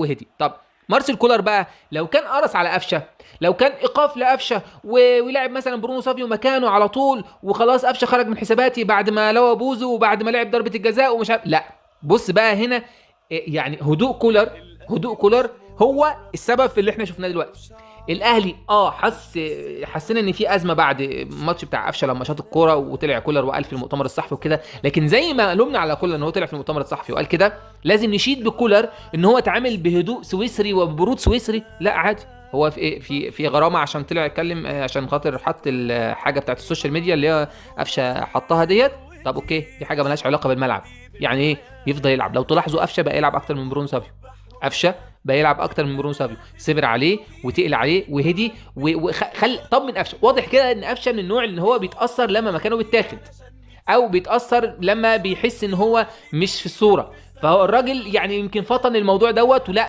وهدي. طب مارسيل كولر بقى لو كان قرص على قفشه، لو كان ايقاف لقفشه ويلعب مثلا برونو سافيو مكانه على طول وخلاص، قفشه خرج من حساباتي بعد ما لوى بوزو وبعد ما لعب ضربه الجزاء ومش عارف، لا بص بقى هنا، يعني هدوء كولر هو السبب في اللي احنا شفناه دلوقتي. الاهلي حسينا ان في ازمه بعد الماتش بتاع قفشه لما شاط الكوره وطلع كولر وقال في المؤتمر الصحفي وكده، لكن زي ما لومنا على كولر ان هو طلع في المؤتمر الصحفي وقال كده، لازم نشيد بكولر ان هو اتعامل بهدوء سويسري وببرود سويسري. لا عادي، هو في غرامه عشان طلع يتكلم، عشان خاطر حط الحاجه بتاعت السوشيال ميديا اللي هي قفشه حطها ديت. طب اوكي، دي حاجه ملهاش علاقه بالملعب. يعني ايه يفضل يلعب؟ لو تلاحظوا قفشه بقى يلعب اكتر من برونو سافيو، قفشه بقى يلعب اكتر من برونو سافيو، صبر عليه وتقل عليه وهدي طمن قفشه. واضح كده ان قفشه من النوع اللي هو بيتاثر لما مكانه بيتاخد، او بيتاثر لما بيحس ان هو مش في الصوره. فهو الراجل يعني يمكن فطن الموضوع دوت ولا